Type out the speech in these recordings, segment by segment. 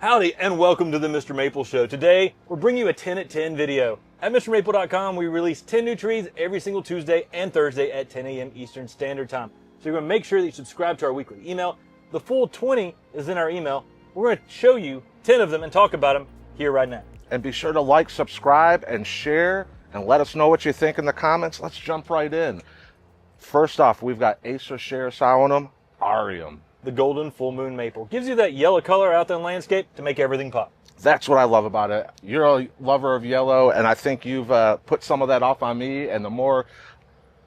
Howdy and welcome to the Mr. Maple Show. Today, we're bringing you a 10 at 10 video. At MrMaple.com, we release 10 new trees every single Tuesday and Thursday at 10 a.m. Eastern Standard Time. So you're going to make sure that you subscribe to our weekly email. The full 20 is in our email. We're going to show you 10 of them and talk about them here right now. And be sure to like, subscribe, and share, and let us know what you think in the comments. Let's jump right in. First off, we've got Acer Sherosinum Arum. The golden full moon maple. Gives you that yellow color out there in the landscape to make everything pop. That's what I love about it. You're a lover of yellow, and I think you've put some of that off on me. And the more,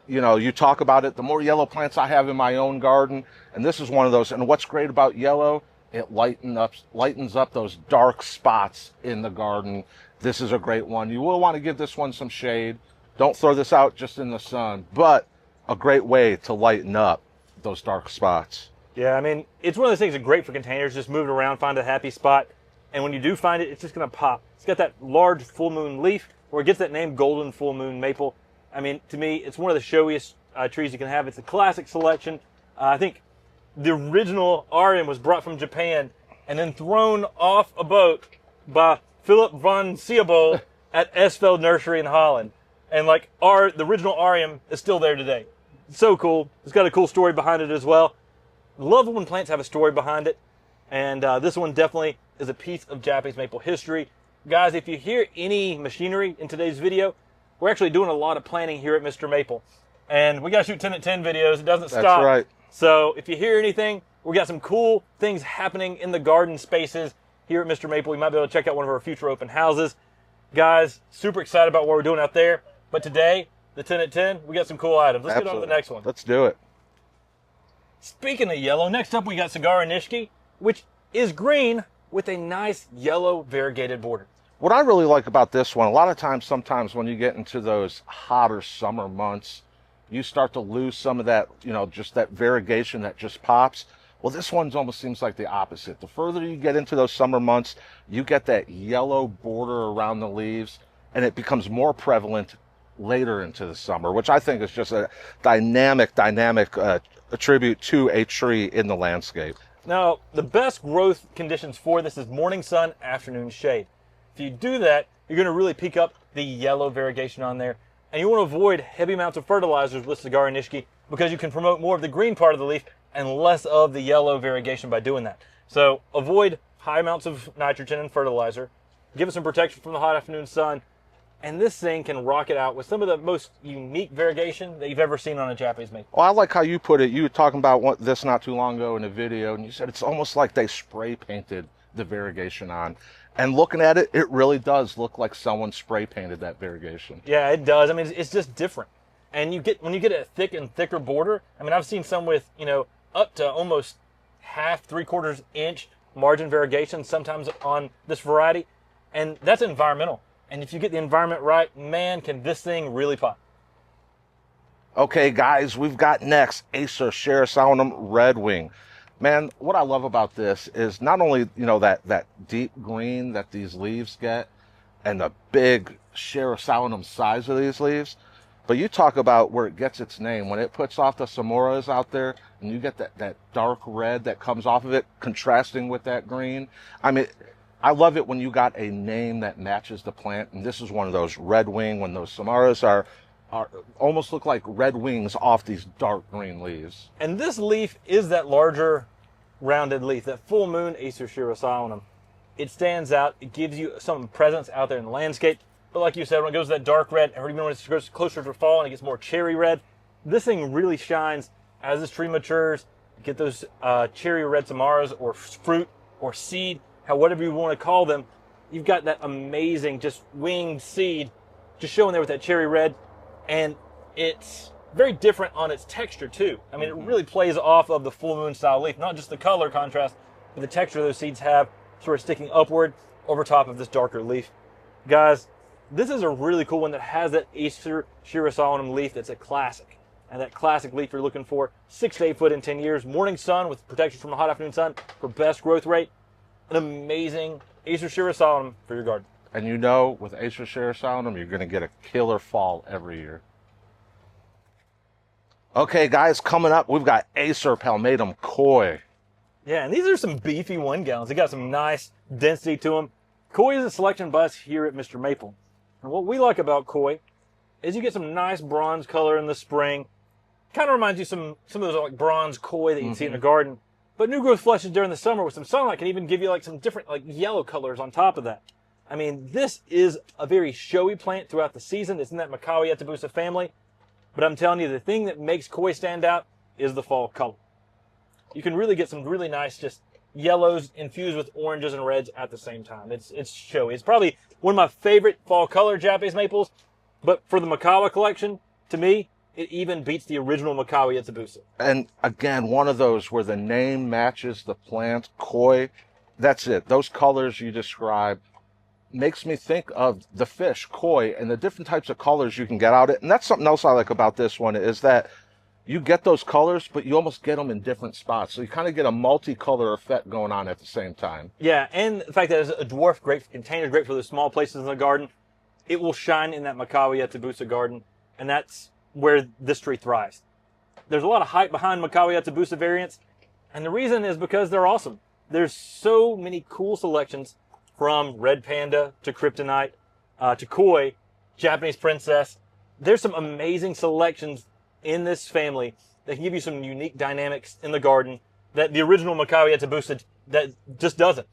you talk about it, the more yellow plants I have in my own garden. And this is one of those. And what's great about yellow, it lightens up those dark spots in the garden. This is a great one. You will want to give this one some shade. Don't throw this out just in the sun, but a great way to lighten up those dark spots. Yeah, I mean, it's one of those things that's great for containers. Just move it around, find a happy spot. And when you do find it, it's just going to pop. It's got that large full moon leaf where it gets that name golden full moon maple. I mean, to me, it's one of the showiest trees you can have. It's a classic selection. I think the original Arum was brought from Japan and then thrown off a boat by Philip von Seebold at Esveld Nursery in Holland. And like the original Arum is still there today. It's so cool. It's got a cool story behind it as well. Love when plants have a story behind it. And this one definitely is a piece of Japanese maple history. Guys, if you hear any machinery in today's video, we're actually doing a lot of planting here at Mr. Maple. And we got to shoot 10 at 10 videos. It doesn't stop. That's right. So if you hear anything, we got some cool things happening in the garden spaces here at Mr. Maple. You might be able to check out one of our future open houses. Guys, super excited about what we're doing out there. But today, the 10 at 10, we got some cool items. Let's get on to the next one. Let's do it. Speaking of yellow, next up we got Cigar Anishki, which is green with a nice yellow variegated border. What I really like about this one, a lot of times, sometimes when you get into those hotter summer months, you start to lose some of that, just that variegation that just pops. Well, this one almost seems like the opposite. The further you get into those summer months, you get that yellow border around the leaves, and it becomes more prevalent later into the summer, which I think is just a dynamic tribute to a tree in the landscape. Now, the best growth conditions for this is morning sun, afternoon shade. If you do that, you're going to really pick up the yellow variegation on there. And you want to avoid heavy amounts of fertilizers with Cigar Anishki because you can promote more of the green part of the leaf and less of the yellow variegation by doing that. So avoid high amounts of nitrogen and fertilizer. Give it some protection from the hot afternoon sun. And this thing can rock it out with some of the most unique variegation that you've ever seen on a Japanese maple. Well, I like how you put it. You were talking about this not too long ago in a video, and you said it's almost like they spray painted the variegation on. And looking at it, it really does look like someone spray painted that variegation. Yeah, it does. I mean, it's just different. And when you get a thick and thicker border, I mean, I've seen some with, up to almost half, 3/4 inch margin variegation sometimes on this variety. And that's environmental. And if you get the environment right, man, can this thing really pop. Okay, guys, we've got next Acer Sherosinum Redwing. Man, what I love about this is not only, that deep green that these leaves get and the big Sherosinum size of these leaves, but you talk about where it gets its name. When it puts off the samoras out there and you get that dark red that comes off of it, contrasting with that green. I mean, I love it when you got a name that matches the plant, and this is one of those Redwing, when those samaras are almost look like red wings off these dark green leaves. And this leaf is that larger rounded leaf, that full moon Acer Sherosinum. It stands out. It gives you some presence out there in the landscape. But like you said, when it goes to that dark red, or even when it goes closer to fall and it gets more cherry red, this thing really shines as this tree matures. You get those cherry red samaras or fruit or seed, whatever you want to call them. You've got that amazing just winged seed just showing there with that cherry red. And it's very different on its texture too. I mean, it really plays off of the full moon style leaf, not just the color contrast, but the texture those seeds have sort of sticking upward over top of this darker leaf. Guys, this is a really cool one that has that Acer Sherosinum leaf that's a classic. And that classic leaf you're looking for, 6 to 8 foot in 10 years, morning sun with protection from the hot afternoon sun for best growth rate. An amazing Acer Sherosinum for your garden. And with Acer Sherosinum, you're going to get a killer fall every year. Okay, guys, coming up, we've got Acer Palmatum Koi. Yeah, and these are some beefy 1 gallons. They got some nice density to them. Koi is a selection by us here at Mr. Maple. And what we like about Koi is you get some nice bronze color in the spring. Kind of reminds you some of those like bronze Koi that you'd see in a garden. But new growth flushes during the summer with some sunlight can even give you like some different like yellow colors on top of that. I mean, this is a very showy plant throughout the season. It's in that Macawi Yatabusa family. But I'm telling you, the thing that makes Koi stand out is the fall color. You can really get some really nice just yellows infused with oranges and reds at the same time. It's showy. It's probably one of my favorite fall color Japanese maples. But for the Makawa collection, to me, it even beats the original Macawi Yatabusa. And again, one of those where the name matches the plant, Koi. That's it. Those colors you describe makes me think of the fish, Koi, and the different types of colors you can get out of it. And that's something else I like about this one is that you get those colors, but you almost get them in different spots. So you kind of get a multicolor effect going on at the same time. Yeah, and the fact that it's a dwarf grape container, great for the small places in the garden. It will shine in that Macawi Yatabusa garden, and that's where this tree thrives. There's a lot of hype behind Macawi Yatabusa variants, and the reason is because they're awesome. There's so many cool selections from Red Panda to Kryptonite to Koi, Japanese Princess. There's some amazing selections in this family that can give you some unique dynamics in the garden that the original Macawi Yatabusa that just doesn't.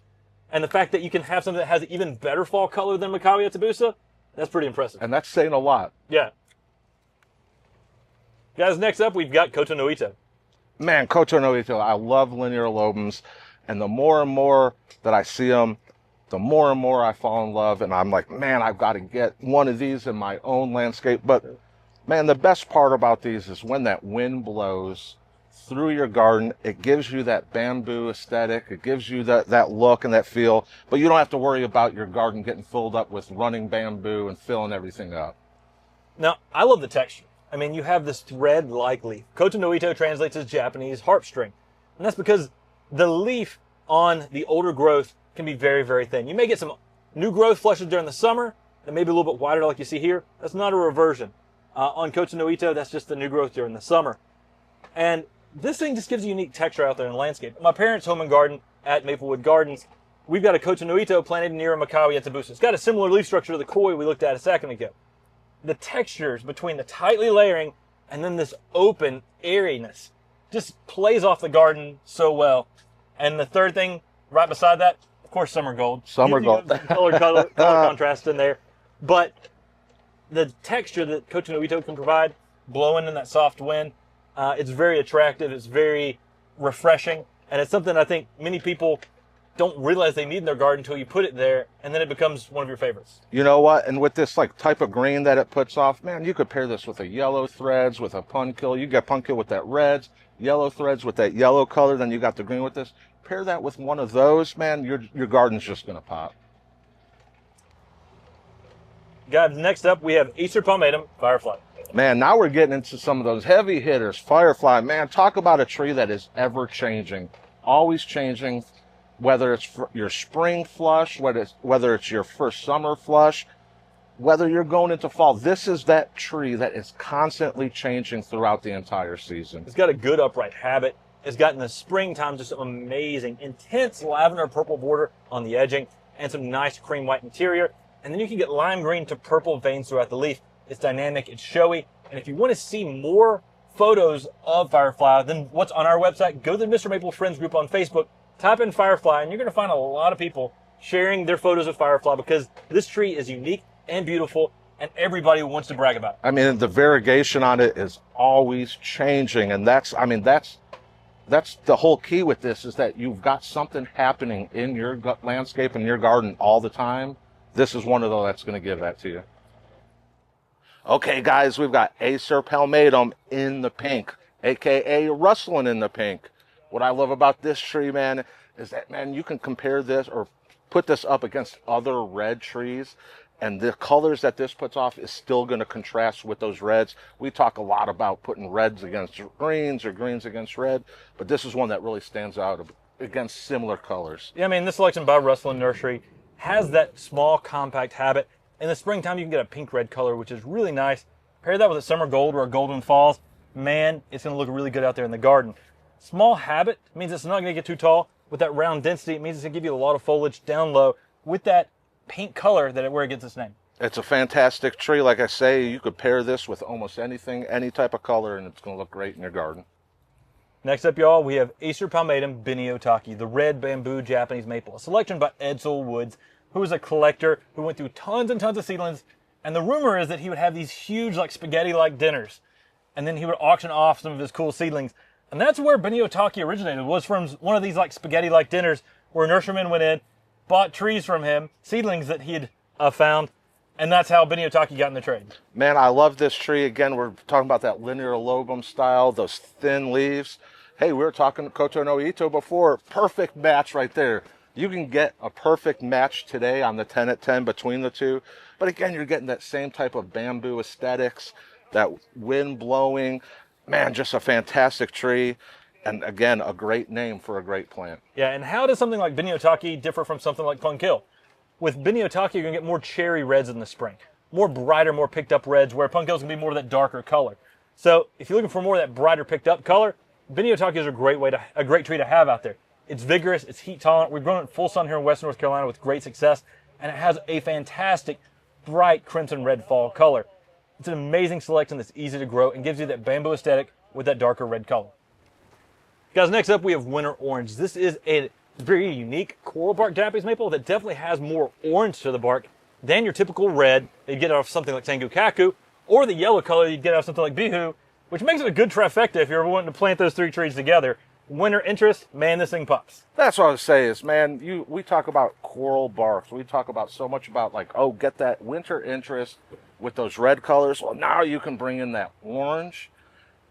And the fact that you can have something that has even better fall color than Macawi Yatabusa, that's pretty impressive. And that's saying a lot. Yeah. Guys, next up we've got Koto Noito. Man, Koto Noito, I love linear lobums, and the more and more that I see them, the more and more I fall in love, and I'm like, man, I've got to get one of these in my own landscape. But man, the best part about these is when that wind blows through your garden, it gives you that bamboo aesthetic, it gives you that look and that feel, but you don't have to worry about your garden getting filled up with running bamboo and filling everything up. Now, I love the texture. I mean, you have this thread-like leaf. Koto Noito translates as Japanese harp string, and that's because the leaf on the older growth can be very, very thin. You may get some new growth flushes during the summer that may be a little bit wider like you see here. That's not a reversion. On Koto Noito, that's just the new growth during the summer. And this thing just gives a unique texture out there in the landscape. My parents' home and garden at Maplewood Gardens, we've got a Koto Noito planted near a Macawi Yatabusa. It's got a similar leaf structure to the Koi we looked at a second ago. The textures between the tightly layering and then this open airiness just plays off the garden so well. And the third thing right beside that, of course, summer gold. Summer gold. Color contrast in there. But the texture that Koto Noito can provide, blowing in that soft wind, it's very attractive. It's very refreshing. And it's something I think many people don't realize they need in their garden until you put it there, and then it becomes one of your favorites. You know what? And with this like type of green that it puts off, man, you could pair this with a yellow threads, with a puncil. You get puncil with that reds, yellow threads with that yellow color, then you got the green with this. Pair that with one of those, man, your garden's just going to pop. Guys, next up we have Acer Palmatum Firefly. Man, now we're getting into some of those heavy hitters. Firefly, man, talk about a tree that is ever changing, always changing. Whether it's your spring flush, whether it's your first summer flush, whether you're going into fall, this is that tree that is constantly changing throughout the entire season. It's got a good upright habit. It's got in the springtime just amazing, intense lavender purple border on the edging and some nice cream white interior. And then you can get lime green to purple veins throughout the leaf. It's dynamic, it's showy. And if you want to see more photos of Firefly than what's on our website, go to the Mr. Maple Friends group on Facebook. Type in Firefly, and you're going to find a lot of people sharing their photos of Firefly because this tree is unique and beautiful, and everybody wants to brag about it. I mean, the variegation on it is always changing, and that's the whole key with this is that you've got something happening in your landscape and your garden all the time. This is one of those that's going to give that to you. Okay, guys, we've got Acer Palmatum in the pink, aka rustling in the pink. What I love about this tree, man, is that, man, you can compare this or put this up against other red trees, and the colors that this puts off is still going to contrast with those reds. We talk a lot about putting reds against greens or greens against red, but this is one that really stands out against similar colors. Yeah, I mean, this selection by Rustling Nursery has that small, compact habit. In the springtime, you can get a pink-red color, which is really nice. Pair that with a summer gold or a golden falls. Man, it's going to look really good out there in the garden. Small habit means it's not going to get too tall. With that round density, it means it's going to give you a lot of foliage down low with that pink color where it gets its name. It's a fantastic tree. Like I say, you could pair this with almost anything, any type of color, and it's going to look great in your garden. Next up, y'all, we have Acer Palmatum Beniotaki, the red bamboo Japanese maple, a selection by Edsel Woods, who was a collector who went through tons and tons of seedlings. And the rumor is that he would have these huge, like spaghetti-like dinners, and then he would auction off some of his cool seedlings. And that's where Beniotaki originated, was from one of these like spaghetti-like dinners where nurserymen went in, bought trees from him, seedlings that he had found, and that's how Beniotaki got in the trade. Man, I love this tree. Again, we're talking about that linear lobum style, those thin leaves. Hey, we were talking to Koto Noito before. Perfect match right there. You can get a perfect match today on the 10 at 10 between the two. But again, you're getting that same type of bamboo aesthetics, that wind blowing. Man, just a fantastic tree. And again, a great name for a great plant. Yeah, and how does something like Beniotaki differ from something like Punkil? With Beniotaki, you're going to get more cherry reds in the spring. More brighter, more picked up reds, where Punkil is going to be more of that darker color. So if you're looking for more of that brighter picked up color, Beniotaki is a great tree to have out there. It's vigorous, it's heat tolerant. We've grown it in full sun here in Western North Carolina with great success, and it has a fantastic, bright crimson red fall color. It's an amazing selection that's easy to grow and gives you that bamboo aesthetic with that darker red color. Guys, next up we have Winter Orange. This is a very unique coral bark Japanese maple that definitely has more orange to the bark than your typical red that you get off something like Tengu Kaku, or the yellow color you'd get off something like Bihu, which makes it a good trifecta if you're ever wanting to plant those three trees together. Winter interest, man, this thing pops. That's what I was saying is, man, we talk about coral barks. We talk about so much about like, oh, get that winter interest with those red colors. Well, now you can bring in that orange.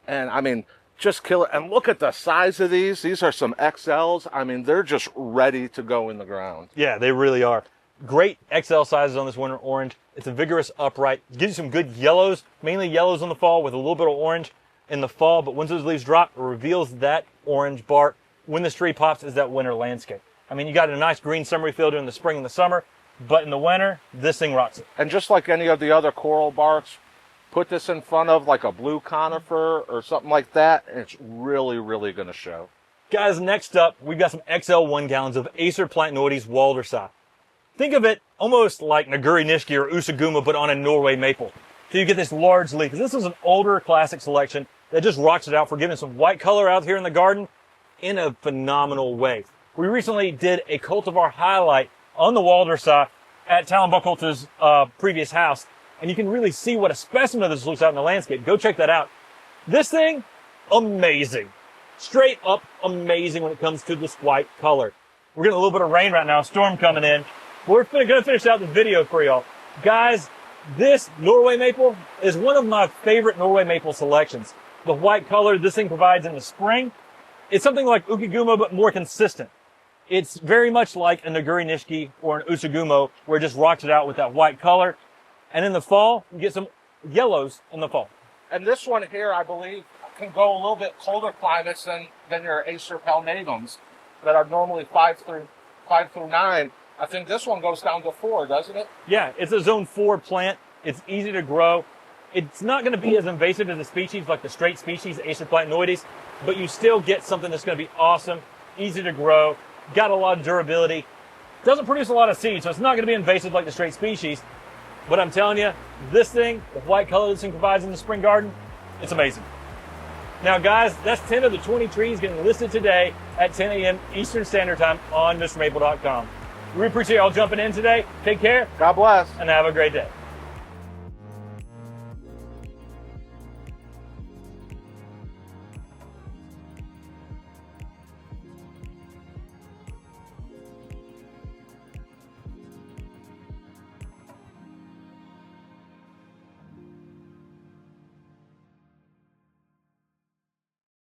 And I mean, just kill it. And look at the size of these. These are some XLs. I mean, they're just ready to go in the ground. Yeah, they really are. Great XL sizes on this Winter Orange. It's a vigorous upright. Gives you some good yellows, mainly yellows in the fall with a little bit of orange in the fall. But once those leaves drop, it reveals that orange bark. When this tree pops is that winter landscape. I mean, you got a nice green summery feel during the spring and the summer, but in the winter, this thing rocks it. And just like any of the other coral barks, put this in front of like a blue conifer or something like that, and it's really, really going to show. Guys, next up, we've got some XL 1 gallons of Acer Planti Waldersai. Think of it almost like Naguri Nishiki or Usaguma, but on a Norway maple. So you get this large leaf. This is an older classic selection that just rocks it out for giving some white color out here in the garden in a phenomenal way. We recently did a cultivar highlight on the Waldersai at Talon Buckholz's previous house, and you can really see what a specimen of this looks out in the landscape. Go check that out. This thing, amazing. Straight up amazing when it comes to this white color. We're getting a little bit of rain right now, storm coming in. We're going to finish out the video for y'all. Guys, this Norway maple is one of my favorite Norway maple selections. The white color this thing provides in the spring, it's something like Ukigumo, but more consistent. It's very much like a Naguri Nishiki or an Usagumo, where it just rocks it out with that white color. And in the fall, you get some yellows in the fall. And this one here, I believe, can go a little bit colder climates than your Acer Palmatums that are normally 5 through 9. I think this one goes down to 4, doesn't it? Yeah, it's a zone 4 plant. It's easy to grow. It's not going to be as invasive as the species like the straight species, Acer Planti, but you still get something that's going to be awesome, easy to grow, got a lot of durability. Doesn't produce a lot of seed, so it's not going to be invasive like the straight species. But I'm telling you, this thing, the white color this thing provides in the spring garden, it's amazing. Now, guys, that's 10 of the 20 trees getting listed today at 10 a.m. Eastern Standard Time on MrMaple.com. We appreciate y'all jumping in today. Take care. God bless. And have a great day.